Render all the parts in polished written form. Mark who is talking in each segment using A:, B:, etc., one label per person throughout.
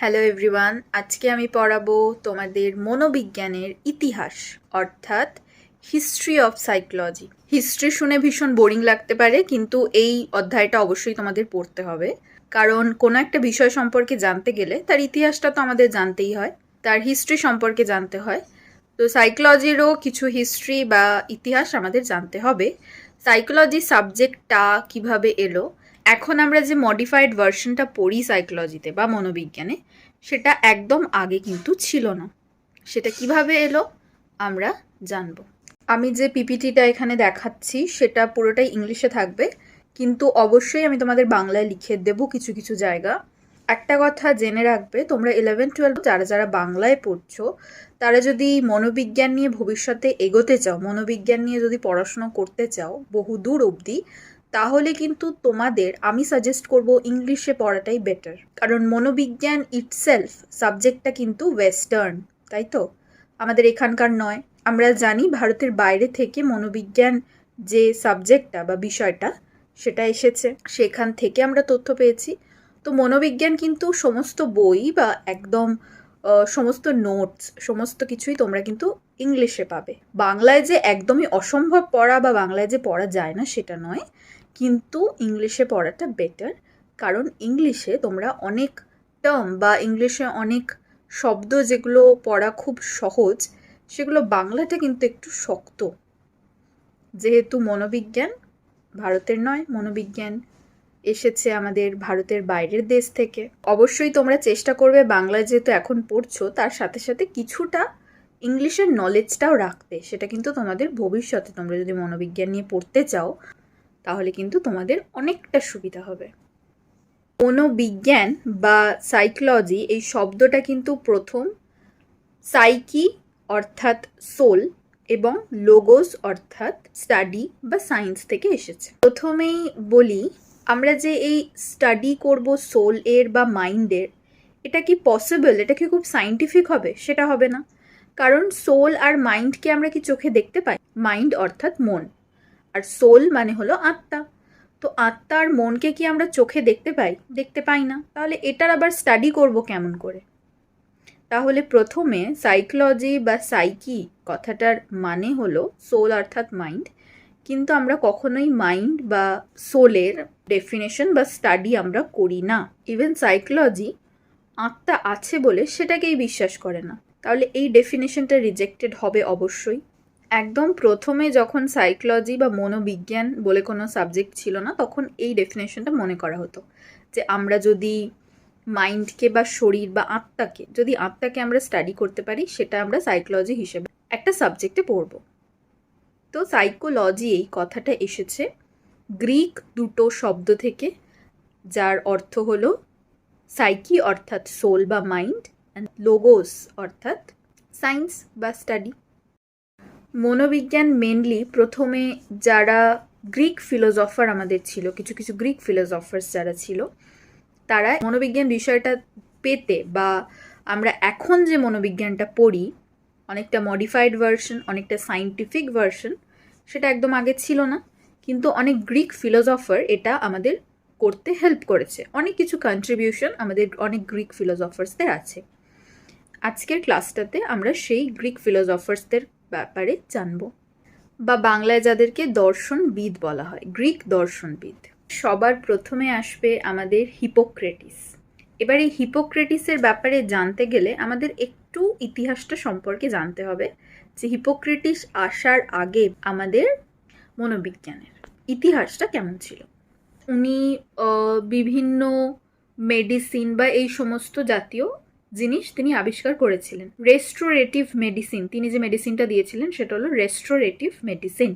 A: Hello everyone, আজকে আমি পড়াবো তোমাদের মনোবিজ্ঞানের ইতিহাস অর্থাৎ হিস্ট্রি অফ সাইকোলজি। হিস্ট্রি শুনে ভীষণ বোরিং লাগতে পারে, কিন্তু এই অধ্যায়টা অবশ্যই তোমাদের পড়তে হবে, কারণ কোনো একটা বিষয় সম্পর্কে জানতে গেলে তার ইতিহাসটা তো আমাদের জানতেই হয়, তার হিস্ট্রি সম্পর্কে জানতে হয়। তো সাইকোলজিরও কিছু হিস্ট্রি বা ইতিহাস আমাদের জানতে হবে। সাইকোলজি সাবজেক্টটা কিভাবে এলো, এখন আমরা যে মডিফাইড ভার্সনটা পড়ি সাইকোলজিতে বা মনোবিজ্ঞানে, সেটা একদম আগে কিন্তু ছিল না। সেটা কিভাবে এলো আমরা জানব। আমি যে পিপিটিটা এখানে দেখাচ্ছি সেটা পুরোটাই ইংলিশে থাকবে, কিন্তু অবশ্যই আমি তোমাদের বাংলায় লিখে দেব কিছু কিছু জায়গা। একটা কথা জেনে রাখবে, তোমরা 11-12 যারা যারা বাংলায় পড়ছো, তারা যদি মনোবিজ্ঞান নিয়ে ভবিষ্যতে এগোতে চাও, মনোবিজ্ঞান নিয়ে যদি পড়াশোনা করতে চাও বহু দূর অবধি, তাহলে কিন্তু তোমাদের আমি সাজেস্ট করব ইংলিশে পড়াটাই বেটার। কারণ মনোবিজ্ঞান ইটসেলফ সাবজেক্টটা কিন্তু ওয়েস্টার্ন, তাই তো, আমাদের এখানকার নয়। আমরা জানি ভারতের বাইরে থেকে মনোবিজ্ঞান যে সাবজেক্টটা বা বিষয়টা সেটা এসেছে, সেখান থেকে আমরা তথ্য পেয়েছি। তো মনোবিজ্ঞান কিন্তু সমস্ত বই বা একদম সমস্ত নোটস সমস্ত কিছুই তোমরা কিন্তু ইংলিশে পাবে। বাংলায় যে একদমই অসম্ভব পড়া বা বাংলায় যে পড়া যায় না সেটা নয়, কিন্তু ইংলিশে পড়াটা বেটার। কারণ ইংলিশে তোমরা অনেক টার্ম বা ইংলিশে অনেক শব্দ যেগুলো পড়া খুব সহজ, সেগুলো বাংলাটা কিন্তু একটু শক্ত। যেহেতু মনোবিজ্ঞান ভারতের নয়, মনোবিজ্ঞান এসেছে আমাদের ভারতের বাইরের দেশ থেকে, অবশ্যই তোমরা চেষ্টা করবে বাংলায় যেহেতু এখন পড়ছো তার সাথে সাথে কিছুটা ইংলিশের নলেজটাও রাখতে। সেটা কিন্তু তোমাদের ভবিষ্যতে তোমরা যদি মনোবিজ্ঞান নিয়ে পড়তে চাও তাহলে কিন্তু তোমাদের অনেকটা সুবিধা হবে। মনোবিজ্ঞান বা সাইকোলজি এই শব্দটা কিন্তু প্রথম সাইকি অর্থাৎ সোল এবং লোগোস অর্থাৎ স্টাডি বা সায়েন্স থেকে এসেছে। প্রথমেই বলি, আমরা যে এই স্টাডি করব সোল এর বা মাইন্ডের, এটা কি পসিবল, এটা কি খুব সায়েন্টিফিক হবে? সেটা হবে না। কারণ সোল আর মাইন্ডকে আমরা কি চোখে দেখতে পাই? মাইন্ড অর্থাৎ মন, আর সোল মানে হলো আত্মা। তো আত্মা আর মনকে কি আমরা চোখে দেখতে পাই? দেখতে পাই না। তাহলে এটার আবার স্টাডি করব কেমন করে? তাহলে প্রথমে সাইকোলজি বা সাইকি কথাটার মানে হলো সোল অর্থাৎ মাইন্ড, কিন্তু আমরা কখনোই মাইন্ড বা সোলের ডেফিনেশন বা স্টাডি আমরা করি না। ইভেন সাইকোলজি আত্মা আছে বলে সেটাকেই বিশ্বাস করে না। তাহলে এই ডেফিনেশনটা রিজেক্টেড হবে অবশ্যই। একদম প্রথমে যখন সাইকোলজি বা মনোবিজ্ঞান বলে কোনো সাবজেক্ট ছিল না, তখন এই ডেফিনেশনটা মনে করা হতো যে আমরা যদি মাইন্ডকে বা শরীর বা আত্মাকে আমরা স্টাডি করতে পারি, সেটা আমরা সাইকোলজি হিসেবে একটা সাবজেক্টে পড়ব। তো সাইকোলজি এই কথাটা এসেছে গ্রিক দুটো শব্দ থেকে, যার অর্থ হলো সাইকি অর্থাৎ সোল বা মাইন্ড, অ্যান্ড লোগোস অর্থাৎ সায়েন্স বা স্টাডি। মনোবিজ্ঞান মেনলি প্রথমে যারা গ্রিক ফিলোসফার আমাদের ছিল, কিছু কিছু গ্রিক ফিলোসফার্স যারা ছিল, তারা মনোবিজ্ঞান বিষয়টা পেতে বা আমরা এখন যে মনোবিজ্ঞানটা পড়ি, অনেকটা মডিফাইড ভার্সন, অনেকটা সায়েন্টিফিক ভার্সন, সেটা একদম আগে ছিল না। কিন্তু অনেক গ্রিক ফিলোসফার এটা আমাদের করতে হেল্প করেছে, অনেক কিছু কন্ট্রিবিউশন আমাদের অনেক গ্রিক ফিলোসফার্সদের আছে। আজকের ক্লাসটাতে আমরা সেই গ্রিক ফিলোসফার্সদের ব্যাপারে জানব, বা বাংলায় যাদেরকে দর্শনবিদ বলা হয়, গ্রিক দর্শনবিদ। সবার প্রথমে আসবে আমাদের হিপোক্রেটিস। এবার এই হিপোক্রেটিসের ব্যাপারে জানতে গেলে আমাদের একটু ইতিহাসটা সম্পর্কে জানতে হবে, যে হিপোক্রেটিস আসার আগে আমাদের মনোবিজ্ঞানের ইতিহাসটা কেমন ছিল। উনি বিভিন্ন মেডিসিন বা এই সমস্ত জাতীয় জিনিস তিনি আবিষ্কার করেছিলেন। রেস্টোরেটিভ মেডিসিন, তিনি যে মেডিসিনটা দিয়েছিলেন সেটা হলো রেস্টোরেটিভ মেডিসিন।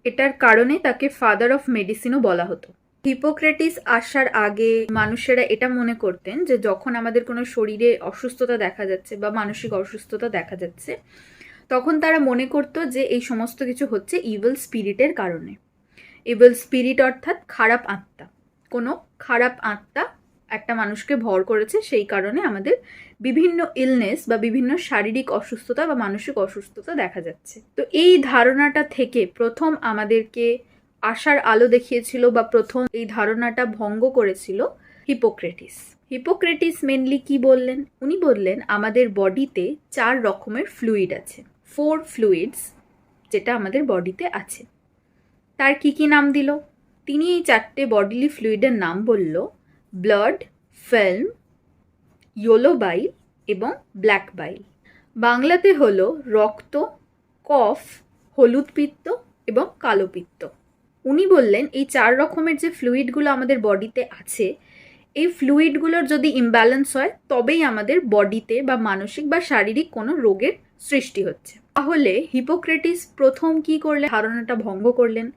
A: এটার কারণে তাকে ফাদার অফ মেডিসিনও বলা হতো। হিপোক্রেটিস আসার আগে মানুষেরা এটা মনে করতেন যে যখন আমাদের কোনো শরীরে অসুস্থতা দেখা যাচ্ছে বা মানসিক অসুস্থতা দেখা যাচ্ছে, তখন তারা মনে করতো যে এই সমস্ত কিছু হচ্ছে ইভিল স্পিরিটের কারণে। ইভিল স্পিরিট অর্থাৎ খারাপ আত্মা, কোনো খারাপ আত্মা একটা মানুষকে ভর করেছে, সেই কারণে আমাদের বিভিন্ন ইলনেস বা বিভিন্ন শারীরিক অসুস্থতা বা মানসিক অসুস্থতা দেখা যাচ্ছে। তো এই ধারণাটা থেকে প্রথম আমাদেরকে আশার আলো দেখিয়েছিল বা প্রথম এই ধারণাটা ভঙ্গ করেছিল হিপোক্রেটিস। হিপোক্রেটিস মেনলি কি বললেন? উনি বললেন আমাদের বডিতে 4 রকমের ফ্লুইড আছে, 4 ফ্লুইডস যেটা আমাদের বডিতে আছে। তার কি কি নাম দিল? তিনি এই 4টে বডিলি ফ্লুইডের নাম বলল ব্লাড, ফিল্ম, ইয়েলো বাইল এবং ব্ল্যাক বাইল। বাংলাতে হলো রক্ত, কফ, হলুদ পিত্ত এবং কালো পিত্ত। উনি বললেন এই 4 রকমের যে ফ্লুইডগুলো আমাদের বডিতে আছে, এই ফ্লুইডগুলোর যদি ইমব্যালেন্স হয় তবেই আমাদের বডিতে বা মানসিক বা শারীরিক কোনো রোগের সৃষ্টি হচ্ছে। তাহলে হিপোক্রেটিস প্রথম কি করলেন? ধারণাটা ভঙ্গ করলেন।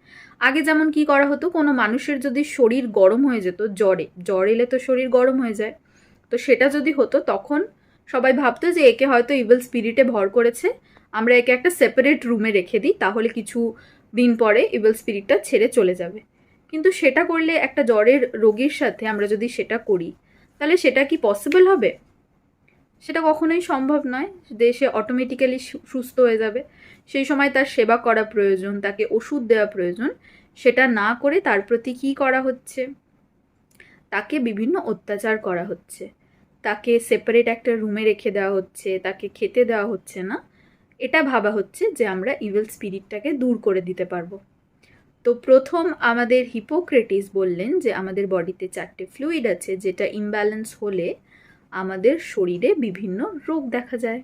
A: আগে যেমন কি করা হতো, কোনো মানুষের যদি শরীর গরম হয়ে যেত, জ্বর এলে তো শরীর গরম হয়ে যায়, তো সেটা যদি হতো তখন সবাই ভাবতো যে একে হয়তো ইভিল স্পিরিটে ভর করেছে, আমরা একে একটা সেপারেট রুমে রেখে দিই, তাহলে কিছু দিন পরে ইভিল স্পিরিটটা ছেড়ে চলে যাবে। কিন্তু সেটা করলে একটা জ্বরের রোগীর সাথে আমরা যদি সেটা করি, তাহলে সেটা কি পসিবল হবে? সেটা কখনোই সম্ভব নয় যে সে অটোমেটিক্যালি সুস্থ হয়ে যাবে। সেই সময় তার সেবা করা প্রয়োজন, তাকে ওষুধ দেওয়া প্রয়োজন। সেটা না করে তার প্রতি কী করা হচ্ছে? তাকে বিভিন্ন অত্যাচার করা হচ্ছে, তাকে সেপারেট একটা রুমে রেখে দেওয়া হচ্ছে, তাকে খেতে দেওয়া হচ্ছে না। এটা ভাবা হচ্ছে যে আমরা ইভিল স্পিরিটটাকে দূর করে দিতে পারবো। তো প্রথম আমাদের হিপোক্রেটিস বললেন যে আমাদের বডিতে 4টে ফ্লুইড আছে, যেটা ইমব্যালেন্স হলে আমাদের শরীরে বিভিন্ন রোগ দেখা যায়।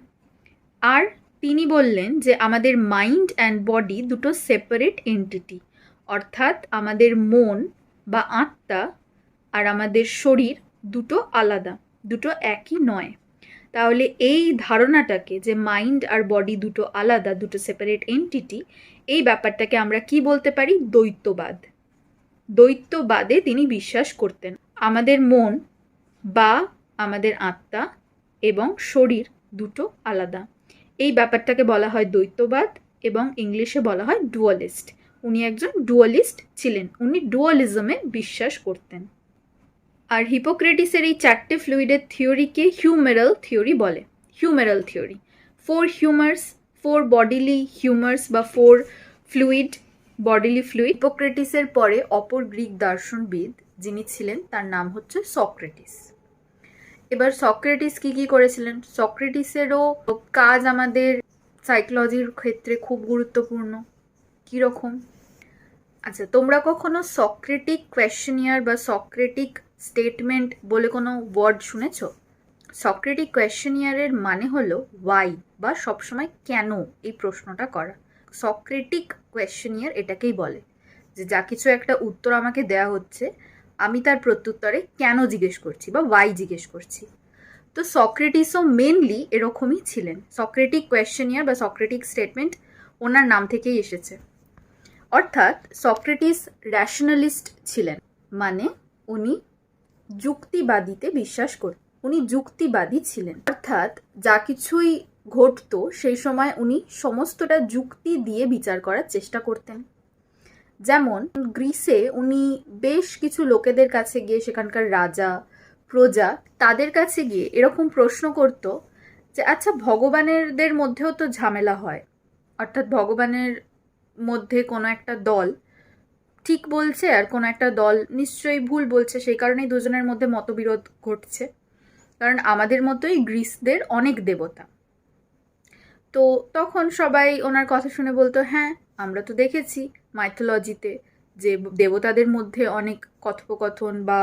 A: আর তিনি বললেন যে আমাদের মাইন্ড অ্যান্ড বডি দুটো সেপারেট এন্টিটি, অর্থাৎ আমাদের মন বা আত্মা আর আমাদের শরীর দুটো আলাদা, দুটো একই নয়। তাহলে এই ধারণাটাকে যে মাইন্ড আর বডি দুটো আলাদা, দুটো সেপারেট এন্টিটি, এই ব্যাপারটাকে আমরা কি বলতে পারি? দ্বৈতবাদ। দ্বৈতবাদে তিনি বিশ্বাস করতেন। আমাদের মন বা আমাদের আত্মা এবং শরীর দুটো আলাদা, এই ব্যাপারটাকে বলা হয় দ্বৈতবাদ, এবং ইংলিশে বলা হয় ডুয়ালিস্ট। উনি একজন ডুয়ালিস্ট ছিলেন, উনি ডুয়ালিজমে বিশ্বাস করতেন। আর হিপোক্রেটিসের এই 4টে ফ্লুইডের থিওরিকে হিউমেরাল থিওরি বলে। Humeral theory, 4 humours, 4 bodily humours বা 4 ফ্লুইড, বডিলি ফ্লুইড। হিপোক্রেটিসের পরে অপর গ্রিক দার্শনবিদ যিনি ছিলেন তার নাম হচ্ছে সক্রেটিস। এবার সক্রেটিস কি করেছিলেন? সক্রেটিসেরও কাজ আমাদের সাইকোলজির ক্ষেত্রে খুব গুরুত্বপূর্ণ। কীরকম? আচ্ছা, তোমরা কখনো সক্রেটিক কোয়েশ্চেনিয়ার বা সক্রেটিক স্টেটমেন্ট বলে কোনো ওয়ার্ড শুনেছ? সক্রেটিক কোয়েশ্চেনিয়ারের মানে হলো ওয়াই, বা সবসময় কেন এই প্রশ্নটা করা। সক্রেটিক কোয়েশ্চেনিয়ার এটাকেই বলে যে যা কিছু একটা উত্তর আমাকে দেয়া হচ্ছে, আমি তার প্রত্যুত্তরে কেন জিজ্ঞেস করছি বা ওয়াই জিজ্ঞেস করছি। তো সক্রেটিসও মেনলি এরকমই ছিলেন। সক্রেটিক কোয়েশ্চেনিয়ার বা সক্রেটিক স্টেটমেন্ট ওনার নাম থেকেই এসেছে। অর্থাৎ সক্রেটিস র্যাশনালিস্ট ছিলেন, মানে উনি যুক্তিবাদীতে বিশ্বাস করতেন, উনি যুক্তিবাদী ছিলেন। অর্থাৎ যা কিছুই ঘটতো সেই সময় উনি সমস্তটা যুক্তি দিয়ে বিচার করার চেষ্টা করতেন। যেমন গ্রিসে উনি বেশ কিছু লোকেদের কাছে গিয়ে, সেখানকার রাজা প্রজা, তাদের কাছে গিয়ে এরকম প্রশ্ন করত যে আচ্ছা, ভগবানেরদের মধ্যেও তো ঝামেলা হয়, অর্থাৎ ভগবানের মধ্যে কোনো একটা দল ঠিক বলছে আর কোনো একটা দল নিশ্চয়ই ভুল বলছে, সেই কারণেই দুজনের মধ্যে মতবিরোধ ঘটছে। কারণ আমাদের মতোই গ্রিসদের অনেক দেবতা। তো তখন সবাই ওনার কথা শুনে বলতো, হ্যাঁ আমরা তো দেখেছি মাইথোলজিতে যে দেবতাদের মধ্যে অনেক কথোপকথন বা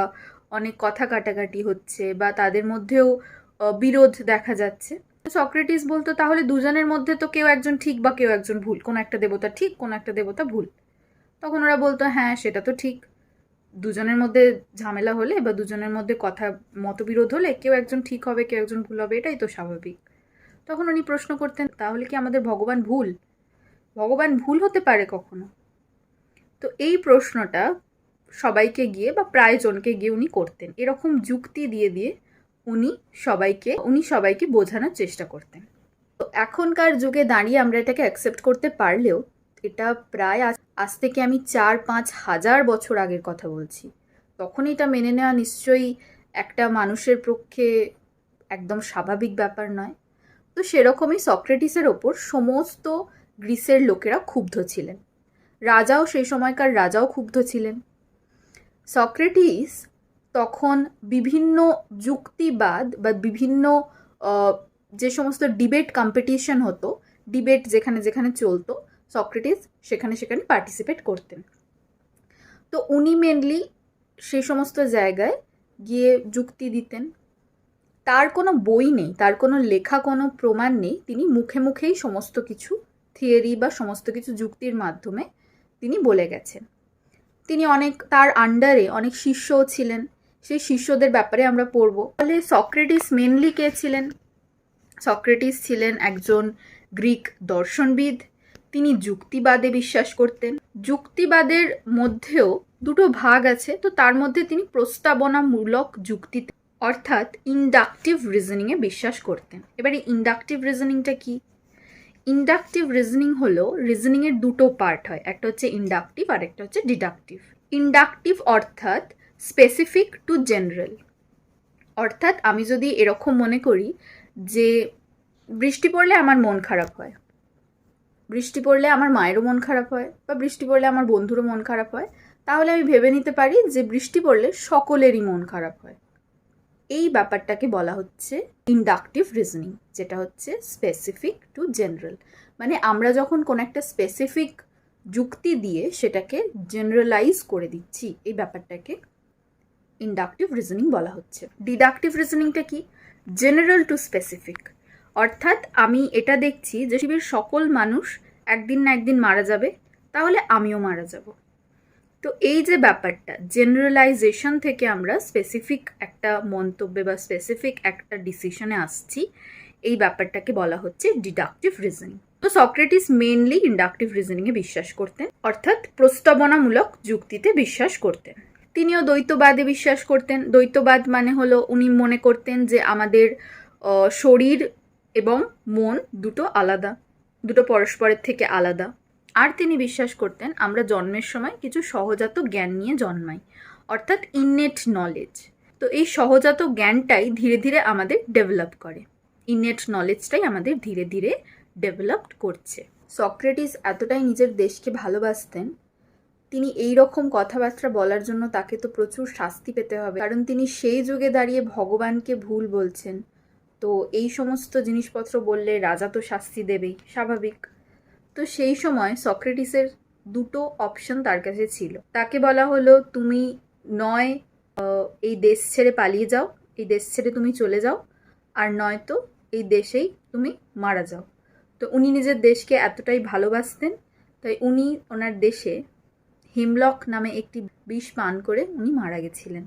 A: অনেক কথা কাটাকাটি হচ্ছে, বা তাদের মধ্যেও বিরোধ দেখা যাচ্ছে। সক্রেটিস বলতো তাহলে দুজনের মধ্যে তো কেউ একজন ঠিক বা কেউ একজন ভুল, কোনো একটা দেবতা ঠিক, কোনো একটা দেবতা ভুল। তখন ওরা বলতো হ্যাঁ সেটা তো ঠিক, দুজনের মধ্যে ঝামেলা হলে বা দুজনের মধ্যে কথা মতবিরোধ হলে কেউ একজন ঠিক হবে কেউ একজন ভুল হবে, এটাই তো স্বাভাবিক। তখন উনি প্রশ্ন করতেন তাহলে কি আমাদের ভগবান ভুল? ভগবান ভুল হতে পারে কখনো? তো এই প্রশ্নটা সবাইকে গিয়ে বা প্রায় জনকে গিয়ে উনি করতেন। এরকম যুক্তি দিয়ে দিয়ে উনি সবাইকে বোঝানোর চেষ্টা করতেন। তো এখনকার যুগে দাঁড়িয়ে আমরা এটাকে অ্যাকসেপ্ট করতে পারলেও এটা প্রায় আজ থেকে আমি 4-5 হাজার বছর আগের কথা বলছি। তখন এটা মেনে নেওয়া নিশ্চয়ই একটা মানুষের পক্ষে একদম স্বাভাবিক ব্যাপার নয়। তো সেরকমই সক্রেটিসের ওপর সমস্ত গ্রিসের লোকেরা ক্ষুব্ধ ছিলেন, রাজাও, সেই সময়কার রাজাও ক্ষুব্ধ ছিলেন। সক্রেটিস তখন বিভিন্ন যুক্তিবাদ বা বিভিন্ন যে সমস্ত ডিবেট কম্পিটিশন হতো, ডিবেট যেখানে যেখানে চলতো, সক্রেটিস সেখানে সেখানে পার্টিসিপেট করতেন। তো উনি মেনলি সেই সমস্ত জায়গায় গিয়ে যুক্তি দিতেন। তার কোনো বই নেই, তার কোনো লেখা কোনো প্রমাণ নেই, তিনি মুখে মুখেই সমস্ত কিছু থিওরি বা সমস্ত কিছু যুক্তির মাধ্যমে তিনি বলে গেছেন। তিনি তার আন্ডারে অনেক শিষ্যও ছিলেন, সেই শিষ্যদের ব্যাপারে আমরা পড়ব। তাহলে সক্রেটিস মেনলি কে ছিলেন? সক্রেটিস ছিলেন একজন গ্রিক দর্শনবিদ। তিনি যুক্তিবাদে বিশ্বাস করতেন। যুক্তিবাদের মধ্যেও দুটো ভাগ আছে, তো তার মধ্যে তিনি প্রস্তাবনামূলক যুক্তিতে অর্থাৎ ইন্ডাকটিভ রিজনিংয়ে বিশ্বাস করতেন। এবারে ইন্ডাকটিভ রিজনিংটা কি? ইন্ডাকটিভ রিজনিং হলো রিজনিংয়ের দুটো পার্ট হয়, একটা হচ্ছে ইন্ডাকটিভ আর একটা হচ্ছে ডিডাকটিভ। ইন্ডাকটিভ অর্থাৎ স্পেসিফিক টু জেনারেল, অর্থাৎ আমি যদি এরকম মনে করি যে বৃষ্টি পড়লে আমার মন খারাপ হয়, বৃষ্টি পড়লে আমার মায়েরও মন খারাপ হয়, বা বৃষ্টি পড়লে আমার বন্ধুরও মন খারাপ হয়, তাহলে আমি ভেবে নিতে পারি যে বৃষ্টি পড়লে সকলেরই মন খারাপ হয়। এই ব্যাপারটাকে বলা হচ্ছে ইন্ডাকটিভ রিজনিং, যেটা হচ্ছে স্পেসিফিক টু জেনারেল। মানে আমরা যখন কোনো একটা স্পেসিফিক যুক্তি দিয়ে সেটাকে জেনারেলাইজ করে দিচ্ছি, এই ব্যাপারটাকে ইন্ডাকটিভ রিজনিং বলা হচ্ছে। ডিডাকটিভ রিজনিংটা কি? জেনারেল টু স্পেসিফিক, অর্থাৎ আমি এটা দেখছি যে পৃথিবীর সকল মানুষ একদিন না একদিন মারা যাবে, তাহলে আমিও মারা যাব। তো এই যে ব্যাপারটা, জেনারেলাইজেশন থেকে আমরা স্পেসিফিক একটা মন্তব্যে বা স্পেসিফিক একটা ডিসিশনে আসছি, এই ব্যাপারটাকে বলা হচ্ছে ডিডাকটিভ রিজনিং। তো সক্রেটিস মেনলি ইন্ডাকটিভ রিজনিংয়ে বিশ্বাস করতেন, অর্থাৎ প্রস্তাবনামূলক যুক্তিতে বিশ্বাস করতেন। তিনিও দ্বৈতবাদে বিশ্বাস করতেন। দ্বৈতবাদ মানে হলো উনি মনে করতেন যে আমাদের শরীর এবং মন দুটো আলাদা, দুটো পরস্পরের থেকে আলাদা। আর তিনি বিশ্বাস করতেন আমরা জন্মের সময় কিছু সহজাত জ্ঞান নিয়ে জন্মাই, অর্থাৎ ইননেট নলেজ। তো এই সহজাত জ্ঞানটাই ধীরে ধীরে আমাদের ডেভেলপ করে, ইননেট নলেজটাই আমাদের ধীরে ধীরে ডেভেলপড করছে। সক্রেটিস এতটাই নিজের দেশকে ভালোবাসতেন, তিনি এই রকম কথাবার্তা বলার জন্য তাকে তো প্রচুর শাস্তি পেতে হবে, কারণ তিনি সেই যুগে দাঁড়িয়ে ভগবানকে ভুল বলছেন। তো এই সমস্ত জিনিসপত্র বললে রাজা তো শাস্তি দেবেই, স্বাভাবিক। তো সেই সময় সক্রেটিসের দুটো অপশন তার কাছে ছিল। তাকে বলা হলো তুমি নয় এই দেশ ছেড়ে পালিয়ে যাও, এই দেশ ছেড়ে তুমি চলে যাও, আর নয়তো এই দেশেই তুমি মারা যাও। তো উনি নিজের দেশকে এতটাই ভালোবাসতেন, তাই উনি ওনার দেশে হিমলক নামে একটি বিষ পান করে উনি মারা গেছিলেন।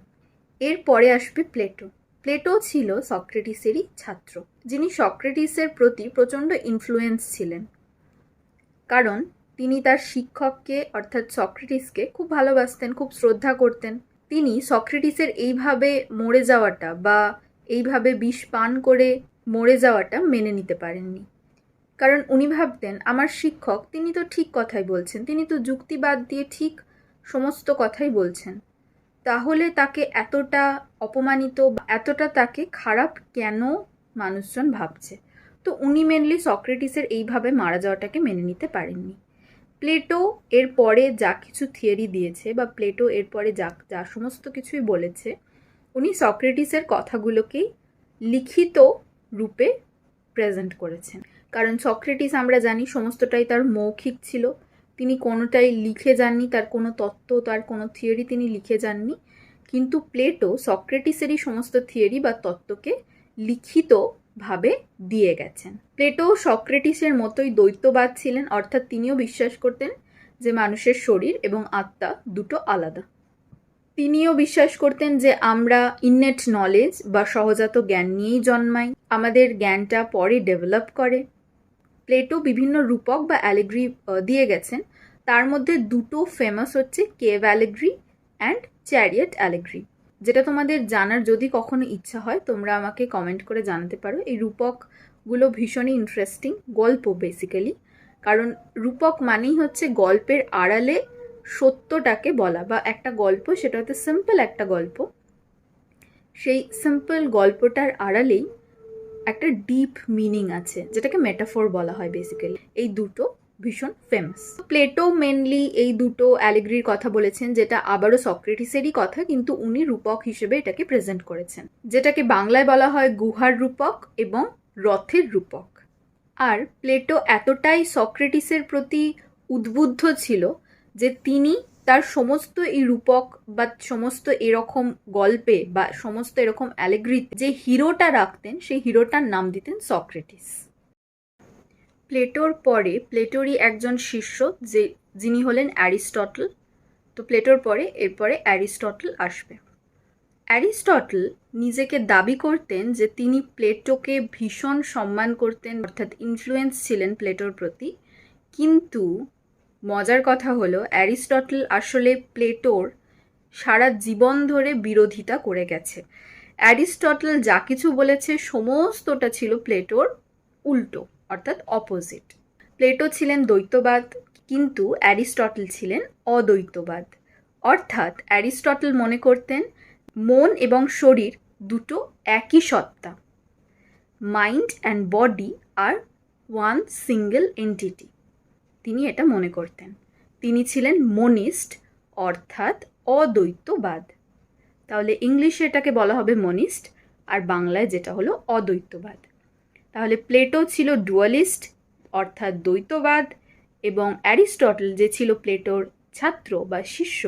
A: এরপরে আসবে প্লেটো। প্লেটো ছিল সক্রেটিসেরই ছাত্র, যিনি সক্রেটিসের প্রতি প্রচণ্ড ইনফ্লুয়েন্স ছিলেন, কারণ তিনি তার শিক্ষককে অর্থাৎ সক্রেটিসকে খুব ভালোবাসতেন, খুব শ্রদ্ধা করতেন। তিনি সক্রেটিসের এইভাবে মরে যাওয়াটা বা এইভাবে বিষ পান করে মরে যাওয়াটা মেনে নিতে পারেননি, কারণ উনি ভাবতেন আমার শিক্ষক, তিনি তো ঠিক কথাই বলছেন, তিনি তো যুক্তিবাদ দিয়ে ঠিক সমস্ত কথাই বলছেন, তাহলে তাকে এতটা অপমানিত, এতটা তাকে খারাপ কেন মানুষজন ভাবছে। তো উনি মেনলি সক্রেটিসের এইভাবে মারা যাওয়াটাকে মেনে নিতে পারেননি। প্লেটো এর পরে যা কিছু থিওরি দিয়েছে বা প্লেটো এরপরে যা সমস্ত কিছুই বলেছে, উনি সক্রেটিসের কথাগুলোকেই লিখিত রূপে প্রেজেন্ট করেছেন। কারণ সক্রেটিস আমরা জানি সমস্তটাই তার মৌখিক ছিল, তিনি কোনোটাই লিখে যাননি, তার কোনো তত্ত্ব, তার কোনো থিওরি তিনি লিখে যাননি। কিন্তু প্লেটো সক্রেটিসেরই সমস্ত থিওরি বা তত্ত্বকে লিখিতভাবে দিয়ে গেছেন। প্লেটো সক্রেটিসের মতোই দ্বৈতবাদ ছিলেন, অর্থাৎ তিনিও বিশ্বাস করতেন যে মানুষের শরীর এবং আত্মা দুটো আলাদা। তিনিও বিশ্বাস করতেন যে আমরা ইননেট নলেজ বা সহজাত জ্ঞান নিয়েই জন্মাই, আমাদের জ্ঞানটা পরে ডেভেলপ করে। প্লেটো বিভিন্ন রূপক বা অ্যালেগ্রি দিয়ে গেছেন, তার মধ্যে দুটো ফেমাস হচ্ছে cave Allegri and chariot Allegri, যেটা তোমাদের জানার যদি কখনো ইচ্ছা হয় তোমরা আমাকে কমেন্ট করে জানাতে পারো। এই রূপকগুলো ভীষণই ইন্টারেস্টিং গল্প বেসিক্যালি, কারণ রূপক মানেই হচ্ছে গল্পের আড়ালে সত্যটাকে বলা, বা একটা গল্প সেটা হচ্ছে সিম্পল একটা গল্প, সেই সিম্পল গল্পটার আড়ালেই একটা ডিপ মিনিং আছে, যেটাকে মেটাফোর বলা হয় বেসিক্যালি। এই দুটো ভীষণ ফেমাস। প্লেটো মেনলি এই দুটো অ্যালিগ্রির কথা বলেছেন, যেটা আবারও সক্রেটিসেরই কথা, কিন্তু উনি রূপক হিসেবে এটাকে প্রেজেন্ট করেছেন, যেটাকে বাংলায় বলা হয় গুহার রূপক এবং রথের রূপক। আর প্লেটো এতটাই সক্রেটিসের প্রতি উদ্বুদ্ধ ছিল যে তিনি তার সমস্ত এই রূপক বা সমস্ত এরকম গল্পে বা সমস্ত এরকম অ্যালিগ্রিতে যে হিরোটা রাখতেন, সেই হিরোটার নাম দিতেন সক্রেটিস। প্লেটোর পরে প্লেটোরই একজন শিষ্য যিনি হলেন অ্যারিস্টটল। তো প্লেটোর পরে এরপরে অ্যারিস্টটল আসবে। অ্যারিস্টটল নিজেকে দাবি করতেন যে তিনি প্লেটোকে ভীষণ সম্মান করতেন, অর্থাৎ ইনফ্লুয়েন্স ছিলেন প্লেটোর প্রতি। কিন্তু মজার কথা হলো অ্যারিস্টটল আসলে প্লেটোর সারা জীবন ধরে বিরোধিতা করে গেছে। অ্যারিস্টটল যা কিছু বলেছে সমস্তটা ছিল প্লেটোর উল্টো, অর্থাৎ অপোজিট। প্লেটো ছিলেন দ্বৈতবাদ, কিন্তু অ্যারিস্টটল ছিলেন অদ্বৈতবাদ। অর্থাৎ অ্যারিস্টটল মনে করতেন মন এবং শরীর দুটো একই সত্তা, mind and body are one single entity. তিনি এটা মনে করতেন। তিনি ছিলেন মনিস্ট, অর্থাৎ অদ্বৈতবাদ। তাহলে ইংলিশে এটাকে বলা হবে মনিস্ট, আর বাংলায় যেটা হলো অদ্বৈতবাদ। তাহলে প্লেটো ছিল ডুয়ালিস্ট, অর্থাৎ দ্বৈতবাদ, এবং অ্যারিস্টটল যে ছিল প্লেটোর ছাত্র বা শিষ্য,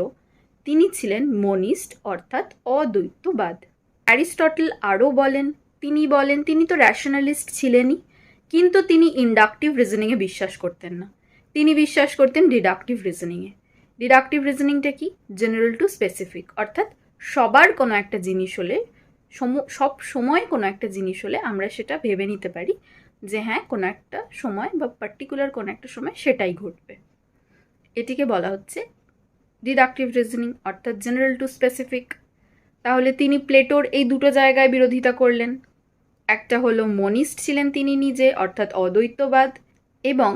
A: তিনি ছিলেন মনিস্ট, অর্থাৎ অদ্বৈতবাদ। অ্যারিস্টটল আরও বলেন, তিনি তো র্যাশনালিস্ট ছিলেনই, কিন্তু তিনি ইন্ডাকটিভ রিজনিংয়ে বিশ্বাস করতেন না। তিনি বিশ্বাস করতেন ডিডাকটিভ রিজনিংয়ে। ডিডাকটিভ রিজনিংটা কি? জেনারেল টু স্পেসিফিক, অর্থাৎ সবার কোনো একটা জিনিস হলে, সব সময় কোনো একটা জিনিস হলে আমরা সেটা ভেবে নিতে পারি যে হ্যাঁ কোনো একটা সময় বা পার্টিকুলার কোনো একটা সময় সেটাই ঘটবে। এটিকে বলা হচ্ছে ডিডাকটিভ রিজনিং, অর্থাৎ জেনারেল টু স্পেসিফিক। তাহলে তিনি প্লেটোর এই দুটো জায়গায় বিরোধিতা করলেন। একটা হলো মনিস্ট ছিলেন তিনি নিজে, অর্থাৎ অদ্বৈতবাদ, এবং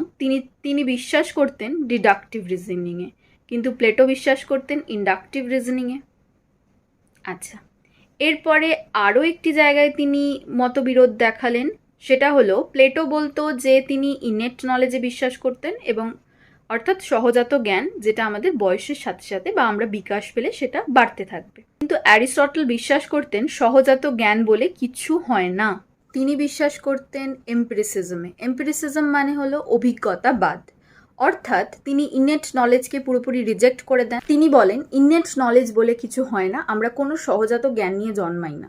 A: তিনি বিশ্বাস করতেন ডিডাকটিভ রিজনিংয়ে, কিন্তু প্লেটো বিশ্বাস করতেন ইন্ডাকটিভ রিজনিংয়ে। আচ্ছা, এরপরে আরও একটি জায়গায় তিনি মতবিরোধ দেখালেন। সেটা হলো প্লেটো বলতো যে তিনি ইনেট নলেজে বিশ্বাস করতেন, এবং অর্থাৎ সহজাত জ্ঞান, যেটা আমাদের বয়সের সাথে সাথে বা আমরা বিকাশ পেলে সেটা বাড়তে থাকবে। কিন্তু অ্যারিস্টটল বিশ্বাস করতেন সহজাত জ্ঞান বলে কিছু হয় না। তিনি বিশ্বাস করতেন এম্পিরিসিজমে। এম্পিরিসিজম মানে হলো অভিজ্ঞতাবাদ, অর্থাৎ তিনি ইনেট নলেজকে পুরোপুরি রিজেক্ট করে দেন। তিনি বলেন ইনেট নলেজ বলে কিছু হয় না, আমরা কোনো সহজাত জ্ঞান নিয়ে জন্মাই না,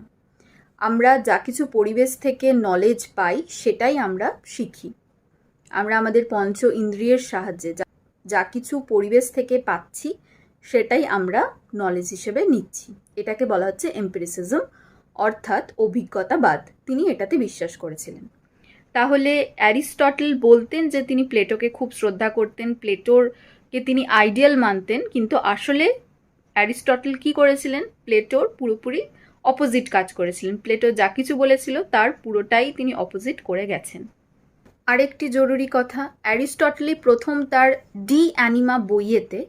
A: আমরা যা কিছু পরিবেশ থেকে নলেজ পাই সেটাই আমরা শিখি। আমরা আমাদের পঞ্চ ইন্দ্রিয়ের সাহায্যে যা কিছু পরিবেশ থেকে পাচ্ছি সেটাই আমরা নলেজ হিসেবে নিচ্ছি। এটাকে বলা হচ্ছে এম্পিরিসিজম, অর্থাৎ অভিজ্ঞতাবাদ। তিনি এটাতে বিশ্বাস করেছিলেন। তাহলে অ্যারিস্টটল বলতেন যে তিনি প্লেটোকে খুব শ্রদ্ধা করতেন, প্লেটোরকে তিনি আইডিয়াল মানতেন, কিন্তু আসলে অ্যারিস্টটল কি করেছিলেন? প্লেটোর পুরোপুরি অপোজিট কাজ করেছিলেন। প্লেটো যা কিছু বলেছিল তার পুরোটাই তিনি অপোজিট করে গেছেন। আরেকটি জরুরি কথা, অ্যারিস্টটলই প্রথম তার ডি অ্যানিমা বইয়েতে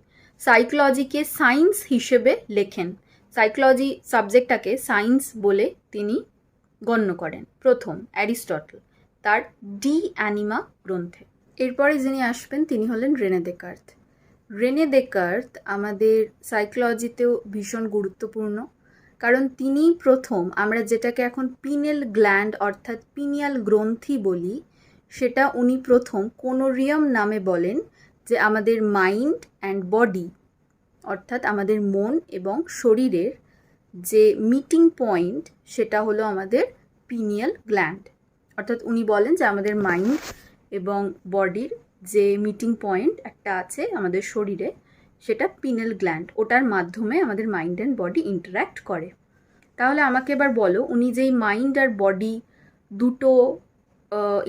A: সাইকোলজিকে সায়েন্স হিসেবে লেখেন। সাইকোলজি সাবজেক্টটাকে সায়েন্স বলে তিনি গণ্য করেন প্রথম অ্যারিস্টটল তার ডি অ্যানিমা গ্রন্থে। এরপরে যিনি আসবেন তিনি হলেন রেনে দেকার্ত। রেনে দেকার্ত আমাদের সাইকোলজিতেও ভীষণ গুরুত্বপূর্ণ, কারণ তিনি প্রথম, আমরা যেটাকে এখন পিনেল গ্ল্যান্ড অর্থাৎ পিনিয়াল গ্রন্থি বলি, সেটা উনি প্রথম কোনোরিয়াম নামে বলেন, যে আমাদের মাইন্ড অ্যান্ড বডি, অর্থাৎ আমাদের মন এবং শরীরের যে মিটিং পয়েন্ট সেটা হলো আমাদের পিনিয়াল গ্ল্যান্ড। অর্থাৎ উনি বলেন যে আমাদের মাইন্ড এবং বডির যে মিটিং পয়েন্ট একটা আছে আমাদের শরীরে, সেটা পিনেল গ্ল্যান্ড, ওটার মাধ্যমে আমাদের মাইন্ড অ্যান্ড বডি ইন্টারঅ্যাক্ট করে। তাহলে আমাকে এবার বলো, উনি যেই মাইন্ড আর বডি দুটো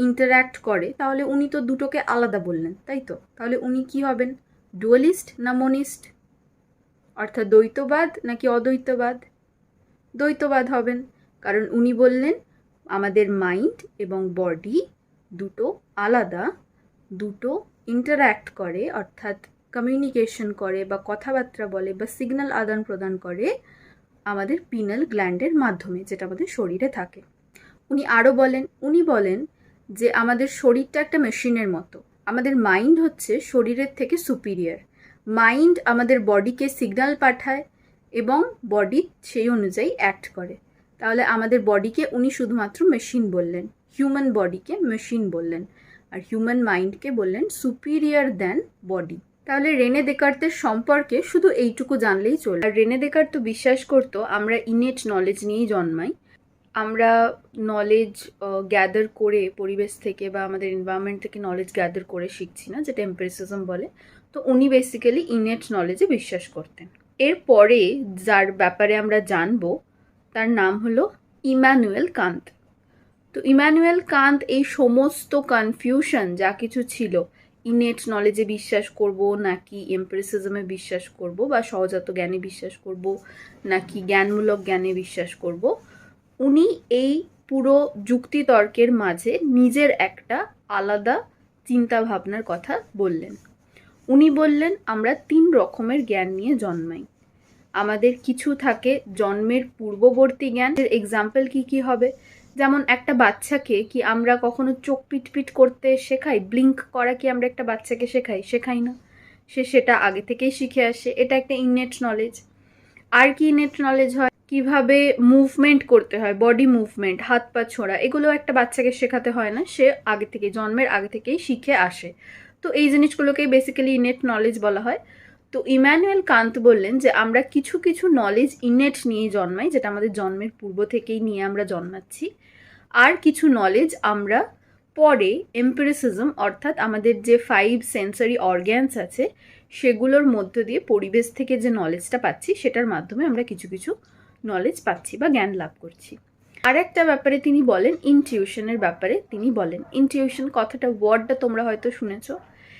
A: ইন্টারঅ্যাক্ট করে, তাহলে উনি তো দুটোকে আলাদা বললেন, তাই তো? তাহলে উনি কি হবেন? ডুয়ালিস্ট না মনিস্ট? অর্থাৎ দ্বৈতবাদ নাকি অদ্বৈতবাদ? দ্বৈতবাদ হবেন, কারণ উনি বললেন আমাদের মাইন্ড এবং বডি দুটো আলাদা, দুটো ইন্টারঅ্যাক্ট করে, অর্থাৎ কমিউনিকেশন করে বা কথাবার্তা বলে বা সিগন্যাল আদান প্রদান করে আমাদের পিনাল গ্ল্যান্ডের মাধ্যমে, যেটা আমাদের শরীরে থাকে। উনি বলেন যে আমাদের শরীরটা একটা মেশিনের মতো, আমাদের মাইন্ড হচ্ছে শরীরের থেকে সুপিরিয়র। মাইন্ড আমাদের বডিকে সিগন্যাল পাঠায় এবং বডি সেই অনুযায়ী অ্যাক্ট করে। তাহলে আমাদের বডিকে উনি শুধুমাত্র মেশিন বললেন, হিউম্যান বডিকে মেশিন বললেন, আর হিউম্যান মাইন্ডকে বললেন সুপিরিয়র দ্যান বডি। তাহলে রেনে দেকার্তের সম্পর্কে শুধু এইটুকু জানলেই চলে। আর রেনে দেকার্ত তো বিশ্বাস করতো আমরা ইনেট নলেজ নিয়েই জন্মাই, আমরা নলেজ গ্যাদার করে পরিবেশ থেকে বা আমাদের এনভায়রনমেন্ট থেকে নলেজ গ্যাদার করে শিখছি না, যেটা এম্পিরিসিজম বলে। তো উনি বেসিক্যালি ইনেট নলেজে বিশ্বাস করতেন। এরপরে যার ব্যাপারে আমরা জানবো তার নাম হলো ইম্যানুয়েল কান্ত। তো ইম্যানুয়েল কান্ত এই সমস্ত কনফিউশন যা কিছু ছিল, ইনেট নলেজে বিশ্বাস করব নাকি এম্পিরিসিজমে বিশ্বাস করব বা সহজাত জ্ঞানে বিশ্বাস করব নাকি জ্ঞানমূলক জ্ঞানে বিশ্বাস করব, উনি এই পুরো যুক্তিতর্কের মাঝে নিজের একটা আলাদা চিন্তা ভাবনার কথা বললেন। উনি বললেন আমরা 3 রকমের জ্ঞান নিয়ে জন্মাই। আমাদের কিছু থাকে জন্মের পূর্ববর্তী জ্ঞান। এক্সাম্পল কি হবে, যেমন একটা বাচ্চাকে কি আমরা কখনো চোখ পিটপিট করতে শেখাই? ব্লিঙ্ক করা কি আমরা একটা বাচ্চাকে শেখাই না, সে সেটা আগে থেকেই শিখে আসে। এটা একটা ইনেট নলেজ। আর কি ইনেট নলেজ হয়? কিভাবে মুভমেন্ট করতে হয়, বডি মুভমেন্ট, হাত পা ছোড়া, এগুলো একটা বাচ্চাকে শেখাতে হয় না, সে আগে থেকে জন্মের আগে থেকেই শিখে আসে। তো এই জিনিসগুলোকেই বেসিক্যালি ইনেট নলেজ বলা হয়। তো ইম্যানুয়েল কান্ত বললেন যে আমরা কিছু কিছু নলেজ ইনেট নিয়ে জন্মাই, যেটা আমাদের জন্মের পূর্ব থেকেই নিয়ে আমরা জন্মাচ্ছি। আর কিছু নলেজ আমরা পরে এম্পিরিসিজম অর্থাৎ আমাদের যে 5 সেন্সরি অর্গ্যানস আছে সেগুলোর মধ্য দিয়ে পরিবেশ থেকে যে নলেজটা পাচ্ছি সেটার মাধ্যমে আমরা কিছু কিছু নলেজ পাচ্ছি বা জ্ঞান লাভ করছি। আর একটা ব্যাপারে তিনি বলেন, ইনটিউশনের ব্যাপারে তিনি বলেন। ইনটিউশন কথাটা, ওয়ার্ডটা তোমরা হয়তো শুনেছো।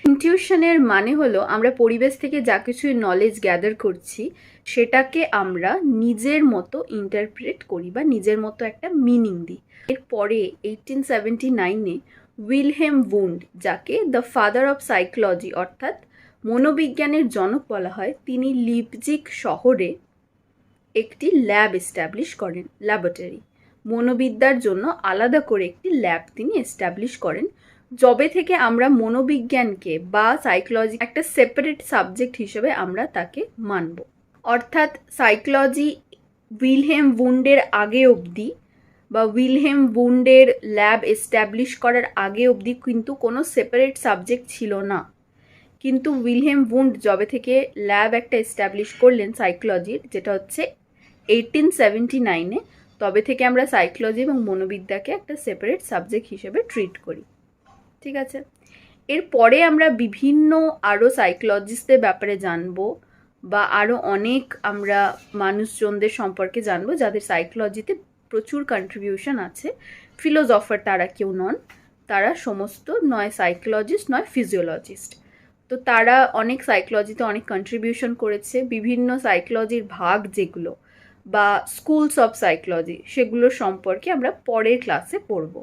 A: ইনটিউশনের মানে হলো আমরা পরিবেশ থেকে যা কিছু নলেজ গ্যাদার করছি সেটাকে আমরা নিজের মতো ইন্টারপ্রেট করি বা নিজের মতো একটা মিনিং দিই। এরপরে 1879-এ উইলহেম উন্ড, যাকে দ্য ফাদার অফ সাইকোলজি অর্থাৎ মনোবিজ্ঞানের জনক বলা হয়, তিনি লিপজিগ শহরে একটি ল্যাব এস্টাবলিশ করেন, ল্যাবরেটরি। মনোবিদ্যার জন্য আলাদা করে একটি ল্যাব তিনি এস্টাবলিশ করেন। যবে থেকে আমরা মনোবিজ্ঞানকে বা সাইকোলজি একটা সেপারেট সাবজেক্ট হিসেবে আমরা তাকে মানব। অর্থাৎ সাইকোলজি উইলহেম উন্ডের আগে অবধি বা উইলহেম উন্ডের ল্যাব এস্টাবলিশ করার আগে অবধি কিন্তু কোনো সেপারেট সাবজেক্ট ছিল না। কিন্তু উইলহেম উন্ড যবে থেকে ল্যাব একটা এস্টাবলিশ করলেন সাইকোলজির, যেটা হচ্ছে 1879-এ, তবে থেকে আমরা সাইকোলজি এবং মনোবিদ্যাকে একটা সেপারেট সাবজেক্ট হিসেবে ট্রিট করি। ঠিক আছে, এরপরে আমরা বিভিন্ন আরও সাইকোলজিস্টদের ব্যাপারে জানবো বা আরও অনেক আমরা মানুষজনদের সম্পর্কে জানবো যাদের সাইকোলজিতে প্রচুর কন্ট্রিবিউশন আছে। ফিলোজফার তারা কেউ নন, তারা সমস্ত নয় সাইকোলজিস্ট নয় ফিজিওলজিস্ট। তো তারা অনেক সাইকোলজিতে অনেক কন্ট্রিবিউশন করেছে। বিভিন্ন সাইকোলজির ভাগ যেগুলো বা স্কুলস অফ সাইকোলজি, সেগুলোর সম্পর্কে আমরা পরের ক্লাসে পড়ব।